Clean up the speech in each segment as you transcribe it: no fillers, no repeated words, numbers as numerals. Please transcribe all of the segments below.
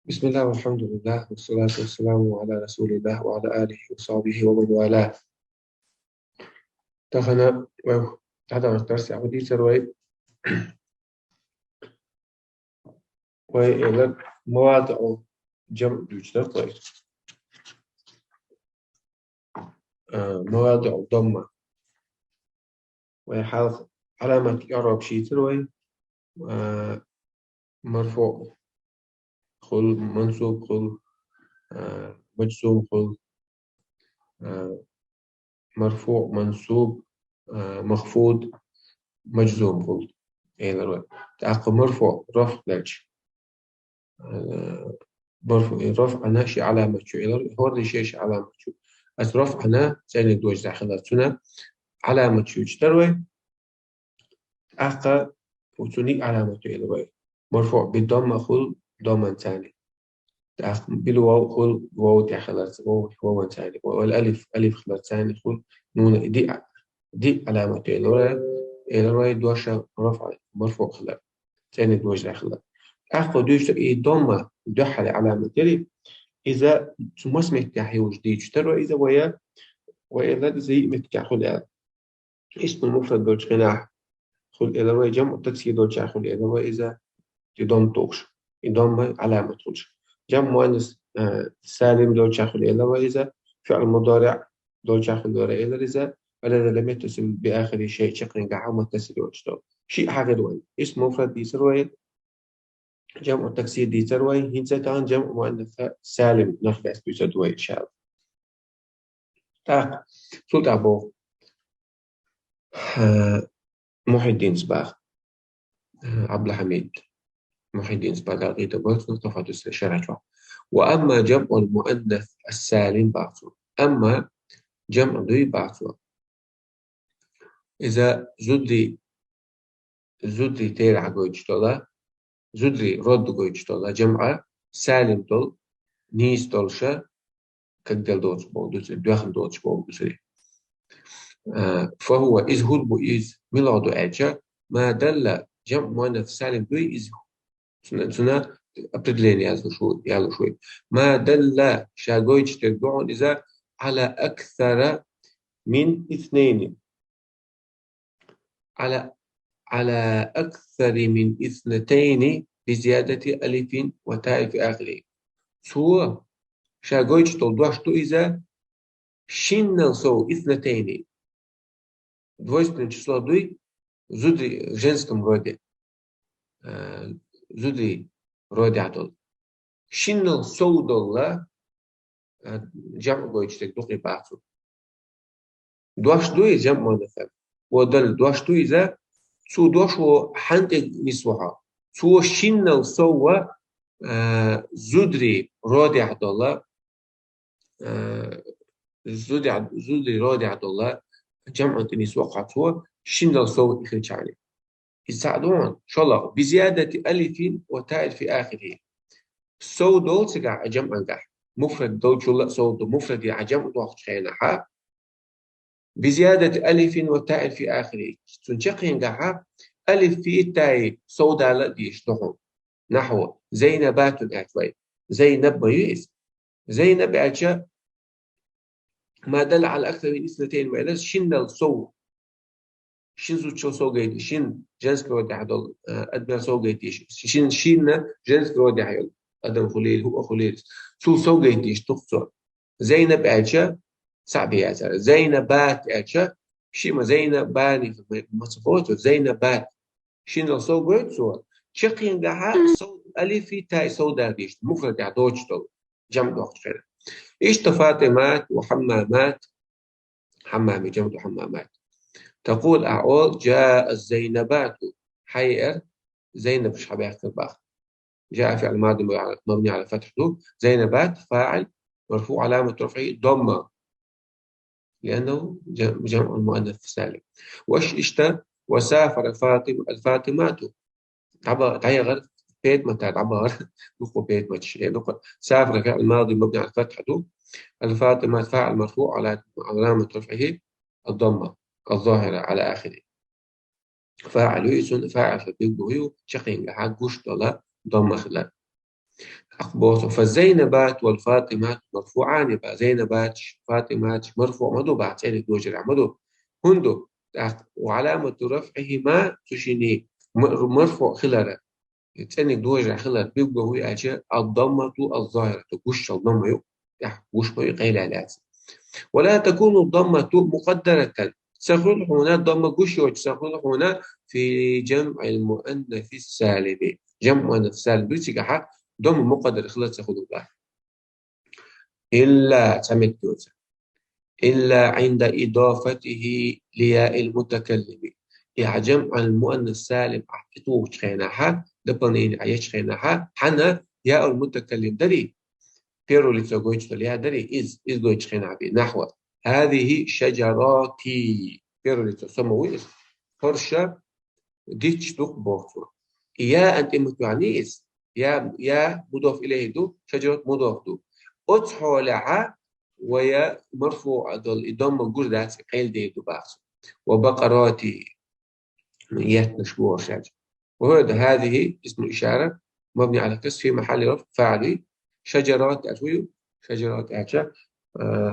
بسم الله والحمد لله والصلاة والسلام على رسول الله وعلى آله وصحبه ومن والاه. تخنا هذا الدرس عودي سروي وإلى مواضع جمع جوجنا طيب. مواضع ضمة وحال علامة إعراب شي سروي مرفوع خل منصوب خل مجزوم خل مرفوع منصوب مخفوض مجزوم خل إلى تعقب مرفوع رفع درج مرفوع رفع أنا شي علامة شو إلى هو اللي شيء علامة شو بس رفع أنا زين دوج داخلتنا علامة شو تروي أخا وتني علامة إلى مرفوع بالضمة خل ضمن ثاني بالواو خل واو داخلت واو ثاني والألف ألف خلت ثاني خل نون دي علامة إلى دوشة رفع مرفوع خلت ثاني دوج داخلت أخا دوش ضمة دحل علامة تلي إذا تمس متاحي وجديد ترى إذا وإذا زي متاح خلق اسم المفرد دوش خناح خل إذا ويا جمع تكسير دوش خل إذا وإذا تضم توش يضم علامة توش جمع مؤنث سالم دوش خل إذا وإذا فعل مضارع دوش خل إذا الذي لم يتصل بآخر شيء شقن قاع متصل دوش شيء حاجة دوين اسم مفرد دي سروي جمع تكسير دي سروي هنسا كان جمع مؤنث سالم نخلص بيسدوي إن شاء الله. Tak, tout d'abord, محي الدين صباغ عبد الحميد محي الدين صباغ عقيدة بوت نقطة شرعة. وأما جمع المؤنث السالم بعثوا أما جمع ذي بعثوا إذا زدري تيرع جوج طلا زدري رد جوج طلا جمع سالم طل نيس طلشة كدل دوتش بودس داخل دوتش بودس فهو إذ هو إذ ميلاد أجا ما دل جمع مؤنث سالم دوي إذ سنة أبتدلين يالو شوي ما دل شاغويج تربعون إذا على أكثر من اثنين على أكثر من اثنتين بزيادة ألف وتاء في آخره سو شاغويج تلدوشتو إذا شن سو اثنتين двойственное число дуй зудри в женском роде зудри роде адол шиннел соудолла جمع بويجتك دقي بعثو دوش دوي جمع مؤنث ودل دوش دوي إذا سو دوش و حنت نسوها سو شنل سو زدري رودي عبد الله زدري رودي عبد الله جمع نسوة قطوة شنل سو إخرج عليه يساعدون إن شاء الله بزيادة ألف وتاء في آخره سو دول سجع جمع نجح مفرد دول شو سو مفرد يعجم وقت خيانها بزيادة ألف وتاء في آخره تنشق ينجح ألف في تاء سو دال يشتغل نحو زينبات الأعتوي زينب ميؤس زينب أجا ما دل على أكثر من اثنتين وإلا شن الصو شن زوج شو سو جيتي شن جنس كرودي عدل أدنى سو جيتي شن جنس كرودي عيل أدم خليل هو خليل سو جيتي تخصر زينب أجا صعب يا زلمة زينبات أجا شي ما زينباني في مصفوته زينبات شن الصو جيت سو شقين جها صو ألف تاء سو دارديش مفرد عدوش تو جمع وقت خير إيش فاطمات وحمامات حمامي جمع حمامات تقول أعول جاء الزينبات حيئر زينب شحبه كرباخ جاء فعل ماضي مبني على فتحه زينبات فاعل مرفوع علامة رفعه ضمة لأنه جمع المؤنث السالم وش اشتى وسافر الفاطمات عبر تغير بيت متى عبر نقو بيت متش سافر فعل ماضي مبني على فتحه الفاطمات فاعل مرفوع على علامة رفعه الضمة الظاهرة على آخره فاعل يسون فاعل فبيجو شقين حقوش طلا ضم خلا أخبوص فالزينبات والفاطمات مرفوعان زينبات فاطمات مرفوع مدو بعد سيد دوجر مدو هندو وعلامة رفعه تشيني مرفوع خلال تاني دوجر خلال بيبقى هو أجا الضمة الظاهرة تقش الضمة وش ما يقيل على ولا تكون الضمة مقدرة سأقول هنا الضمة قش وسأقول هنا في جمع المؤنث السالم جمع المؤنث السالم بيتك ضم مقدر خلاص تاخذ الله إلا سمت جوزا إلا عند إضافته لياء المتكلم يا جمع المؤنث السالم أحطوه شخينها دبنين عيش شخينها حنا ياء المتكلم دري بيرو لتسويج فليها دري إز جوج شخينها نحو هذه شجراتي بيرو لتسمى فرشة ديتش دوك بورتو يا أنت متعنيس يا مضاف إليه دو شجرة مضاف دو أتحو لها ويا مرفوع دول إدام جردات قيل دي دو باس وبقراتي يتنشبوه شجر وهذا هذه اسم إشارة مبني على كسر في محل رفع فاعلي شجرات أتوي شجرات أتشا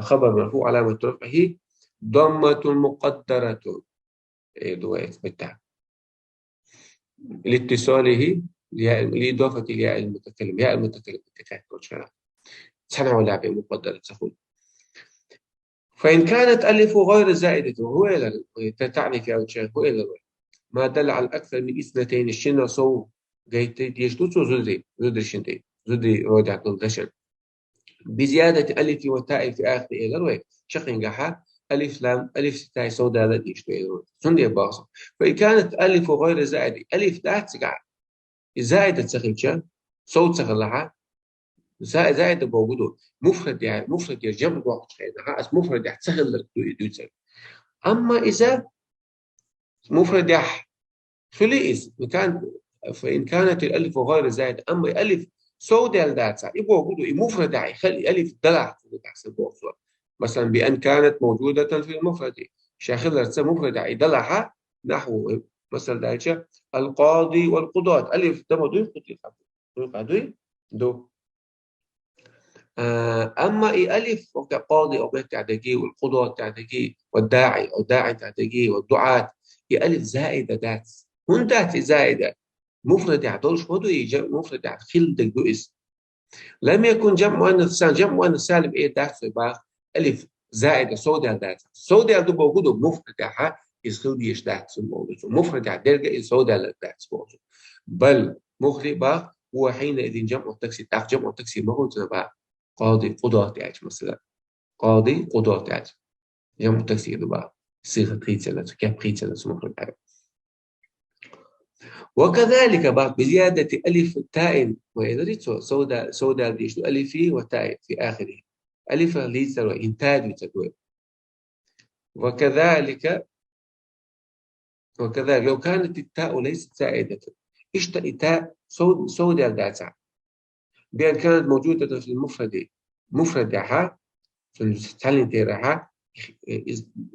خبر مرفوع علامة رفعه ضمة مقدرة دوائت بالتعب لاتصاله لإضافة الياء المتكلم ياء المتكلم سنة ولا مقدرة تقول فإن كانت ألف غير زائدة وهو تعني في أول شيء هو ما دل على أكثر من اثنتين الشنة صو جيت يشتوتو زدري شنتين زدري رودع دلدشن بزيادة ألف وتاء في آخر إلى شقين جحا ألف لام ألف تاء سودا لا يشتوي سندي باص فإن كانت ألف غير زائدة ألف لا تسقع زائدة تسخيلشة صوت سخلها زائد موجوده مفرد يعني مفرد يجمع وقت خيرها مفرد يحتسخل لك دوتسل أما إذا مفرد فليس كان فإن كانت الألف غير زائد أما ألف سوداء الداتا يبقى وجوده مفرد يخلي ألف دلع تحسب وقت مثلا بأن كانت موجودة في المفرد شاخل مفرد يدلعها نحو مثلا دايتشا القاضي والقضاة ألف ده موجود قضي دو أما ألف وقت قاضي أو بيت تعدقي والقضاة تعدقي والداعي أو داعي تعدقي والدعاة ألف زائدة ذات هون ذات زائدة مفرد يعدلش ودو مفرد يعدخل دقوئس لم يكن جمع مؤنث سالم جمع مؤنث سالم ذات في باخ ألف زائدة سوداء ذات سوداء دو موجودة مفرد يعها يسخل ديش ذات الموضوع مفرد يعدلقى سوداء ذات الموضوع بل مخرج باخ هو حينئذ جمع التكسير جمع التكسير ما هو باخ قاضي قضاة تعج مثلا قاضي قضاة تعج جمع تكسير بقى صيغة قيتلة كيف قيتلة مخرج عرب وكذلك بعد بزيادة ألف تاء ويدرس سودا ديش ألف وتاء في آخره ألف ليس وإنتاج تدوير وكذلك لو كانت التاء ليست زائدة اشتأ تاء سودا داتا بأن كانت موجودة في المفرد مفردها في التعليم تيرها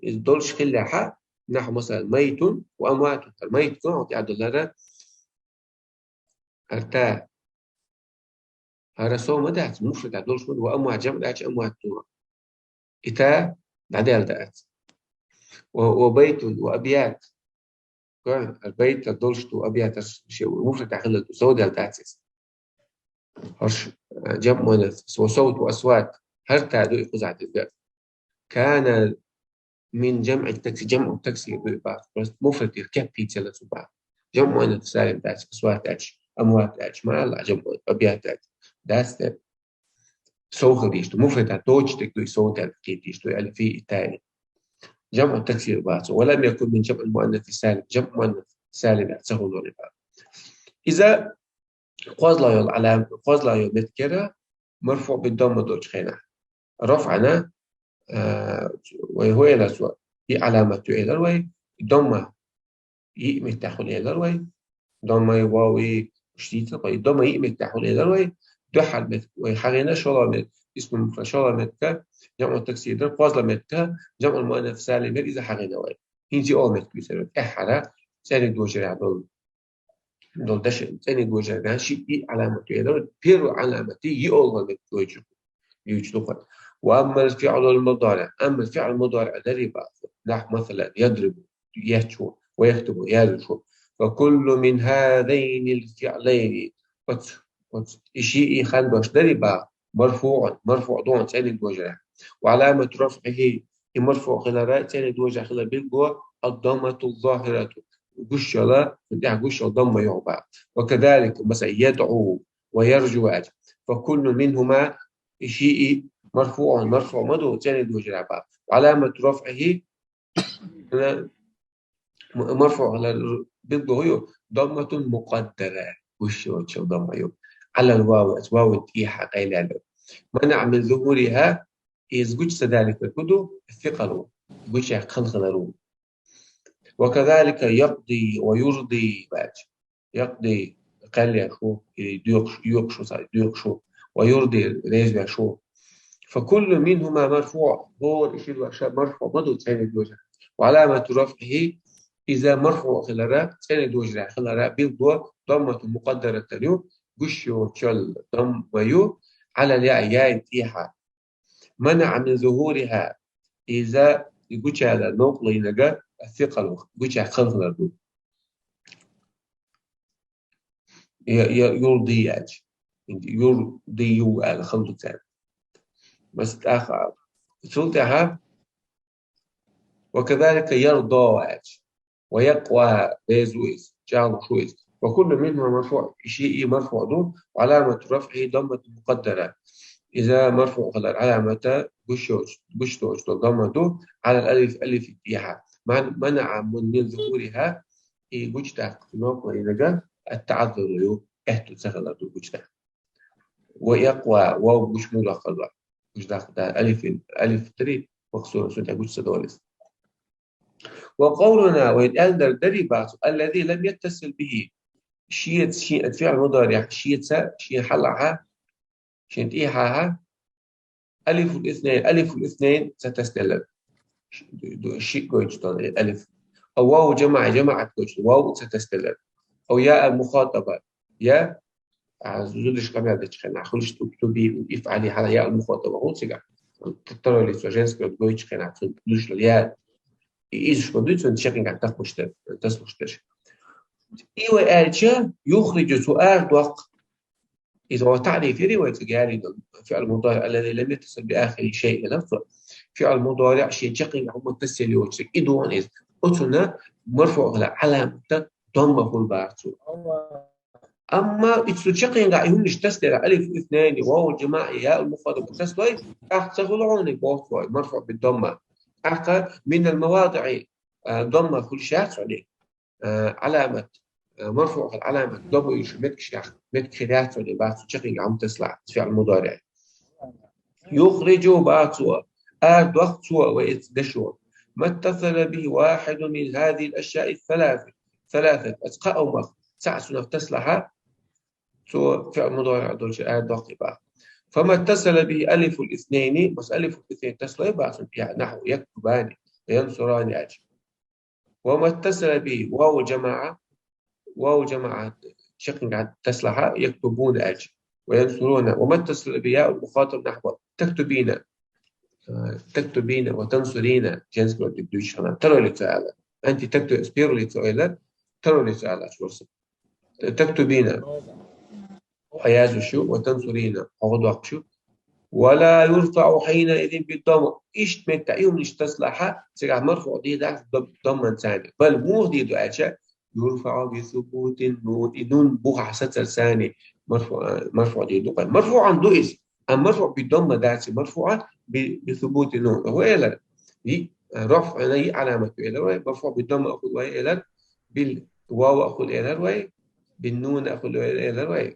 الدولش خلها نحو مثلا ميت وأموات الميت كون تعدل لنا التاء هرسو مدات مفرد الدولش مد وأموات جمع داش أموات تورا إتاء بعدين دات وبيت وأبيات كون البيت الدولش وأبيات شيء مفرد عقل سودا داتس هرش جمع مؤنث وصوت وأصوات هل تعدو يقزع الذات كان من جمع التاكسي جمع التاكسي مفرد يركب بيتزا لسبعة جمع مؤنث سالم داش أصوات داش أموات داش ما الله جمع أبيات داش داش سوخ ديشتو مفرد دوج تكدو صوت الكيد ديشتو ألفي التالي جمع التاكسي باس ولم يكن من جمع المؤنث السالم جمع مؤنث سالم سهل ولبا إذا قوز لا يوم متكرة مرفوع بالضمة دوج خينا رفعنا وهو الأسود هي علامة إلى الوي ضمة متحول إلى الوي ضمة واوي شديد الوي ضمة متحول إلى الوي دحل ويحرينا شلامت اسم شلامت جمع التكسير قوز لمت جمع المؤنث سالم إذا حرينا وي هنجي أول متكسر إحنا سالم دوجر عدل دول دش تاني دوجة ناشي إي علامة يدور بيرو علامة يؤول دوجة يجلوها. وأما الفعل المضارع، أما الفعل المضارع الذي بعد نحو مثلا يضرب، يهجو، ويكتب، يرجو، فكل من هذين الفعلين شيء خلبش درب مرفوع دون تاني دوجة، وعلامة رفعه مرفوع خلال تاني دوجة خلال بالجو الضمة الظاهرة قش لا بدها قش ضمة يعبى. وكذلك مثلا يدعو ويرجو، فكل منهما شيء مرفوع مدو تاني دوجة عبا، وعلامة رفعه مرفوع على بالجو ضمة مقدرة وش ضمة على الواو واو إيحاء قيل منع من ظهورها يزوج ذلك الكدو الثقل وش خلق. وكذلك يقضي ويرضي بعد، يقضي قال يا شو يقشو ويرضي ليش يا شو، فكل منهما مرفوع هو الشيء مرفوع مدو ثاني دوجة، وعلامة رفعه إذا مرفوع خلال ثاني دوجة خلال بالضوء ضمة مقدرة تليو قشو تشل ضم ويو على الياء ياء تيحة. منع من ظهورها إذا يقول على نقل ينجا الثقل يقول خلق له يرضي يرضي على خلق ثاني بس آخر سلطها. وكذلك يرضى ويقوى بيزويز جعل شويز، وكل منهما مرفوع شيء مرفوع دون وعلامة رفعه ضمة مقدرة إذا مرفوع خلال علامة بشتوش ضمة دون على الألف ألف إيحاء منع من ظهورها وجدت نقطة إذا التعذر له اهتو سهل وجدت. ويقوى واو مش مدخل مش داخل ألف تري مقصورة سنة وجدت دولس. وقولنا وإن ألدر دربات الذي لم يتصل به شيء فعل مضارع شيء حلها شيء إيحاها ألف الاثنين ستستلم شيء كويس ألف أو واو جماعة كويس واو ستستلم أو ياء المخاطبة يا زودش كمان ده خلينا خلش تبي يفعلي على ياء المخاطبة هو سجع ترى لي سجنس كده كويس خلينا تدوش ليا إيش كنت تشكين عن تصمش إيوه أرجع يخرج سؤال وق إذا هو تعرف في رواية جاري فعل المضارع الذي لم يتصل بآخر شيء لفظ فعل المضارع شيء شقي أو متصل يوجد إدوان إذ أتنا مرفوع على علامة ضمه البارسو. أما إتشقين قاعدين نشتغل ألف اثنين واو الجماعة ياء المخاطب متصل أحسن بوصف مرفوع بالضمة أحسن من المواضع ضمة كل شخص عليه علامة مرفوع العلامة ضمه يشمتك خلاف الإباحة شقين عم تصلح فعل المضارع يخرج باتوا وقت سوى وإتدشوا ما اتصل به واحد من هذه الأشياء ثلاثة أتقاء أو مخ سعسنا تصلح سوى فعل مضارع دولش ضغط. فما اتصل به ألف الاثنين بس ألف الاثنين تصل يبقى يعني نحو يكتبان ينصران أجل. وما اتصل به واو جماعة شكل تصلح يكتبون أجل وينصرون. وما اتصل به ياء المخاطب نحو تكتبين وتنصرين جنس كلو تبدوش ترى اللي تعالى أنت تكتب اسبيرو اللي تعالى ترى اللي تعالى شو تكتبين حياز شو وتنصرين أغضق شو ولا يرفع حينئذ بالضم إيش متعيهم تصلح سيقع مرفوع دي ده ضمن ثاني بل مو دي دو أشياء يرفع بثبوت نون بوح ستر ثاني مرفوع دي دو مرفوع عن دو إس أما مرفوع بالضمة داتي مرفوعة بثبوت نون هو إلى رفع لي علامة إلى مرفوع بالضمة أخذ وهي إلى بالواو أخذ إلى بالنون أخذ إلى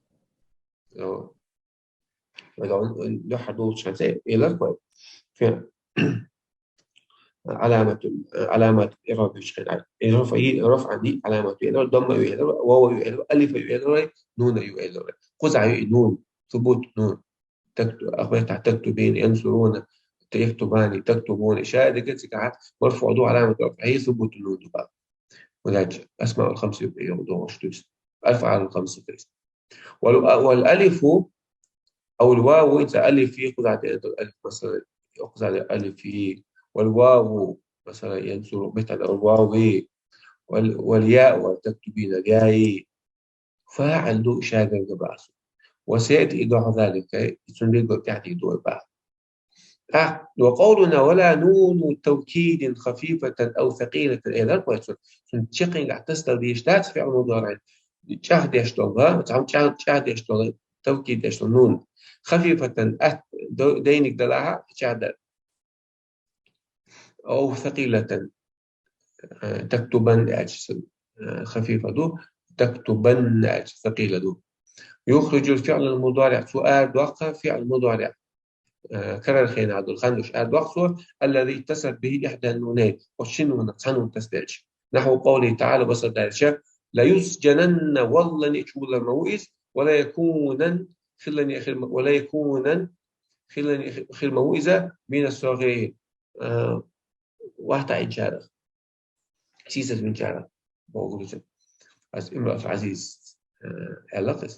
لو حدود شانسي إلى في علامة إعراب الشغل رفع دي علامة إلى ضمة إلى واو إلى ألف إلى نون إلى قزع نون ثبوت نون تكتبين ينصرون يكتبان تكتبون شاهد كذا مرفوع دو علامة رفع هي ثبوت النون بقى وذلك أسماء الخمس يوضعوا شتوس أفعال الخمسة. والألف أو الواو، إذا ألف يأخذ على الألف مثلا، يأخذ على الألف، والواو مثلا ينصر مثل الواو، والياء وتكتبين الياء، فاعل دو شاغل بعض، وسيأتي إيضاح ذلك سنريد تحت دو بعض. وقولنا ولا نون توكيد خفيفة أو ثقيلة إلى القوة سنتشقي اعتست بيشتات في المضارع شهد يشتغل شهد يشتغل توكيد يشتغل نون خفيفة دينك دلها شهد، أو ثقيلة تكتبن خفيفة دو تكتبن ثقيلة دو. يخرج الفعل المضارع سؤال وقع فعل مضارع كرر خينا عدو الخندش آد وقصه الذي اتصل به إحدى النونين والشن ونقصان تستلج، نحو قوله تعالى بصدر لا يسجنن والله نشول الموئز ولا يكونن ولا يكونن خل موئزة من الصغيرين. واحد عين شارع سيسة من شارع بقول as امرأة عزيز علاقة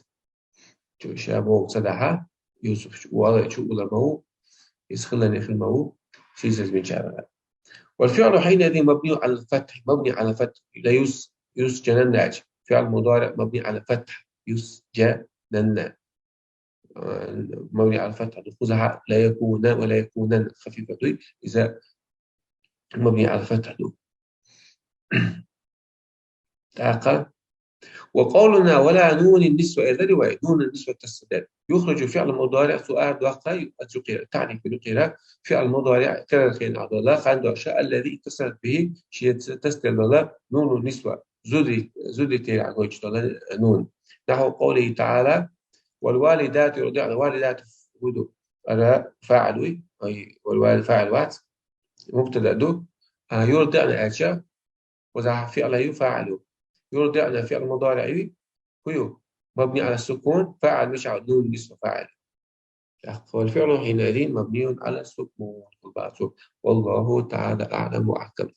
شابو صدحة يوسف ولا شو مو يسخلني خدمه سيسز من شعرها. والفعل حينئذ مبني على الفتح، مبني على فتح لا يسجنن، فعل مضارع مبني على فتح يسجنن، مبني على الفتح خذها لا يكون ولا يكونن خفيفة إذا مبني على الفتح دو. تعقل. وقولنا ولا نون النسوة إذا رواية نون النسوة التسديد يخرج فعل مضارع سؤال وقع تعني في القراءة فعل مضارع كرر خين عضلة عنده شاء الذي اتصلت به شيء تسديد نون النسوة زودي تيرع نون، نحو قوله تعالى والوالدات يرضعن، والدات هدو أنا فاعل أي والوالد فاعل وات مبتدأ دو يرضعن أشياء وذا فعل يفعل يرضعن فعل مضارع هو مبني على السكون فاعل مش على نون نسبة فاعل، والفعل حينئذ مبني على السكون. والله تعالى أعلم وأحكم.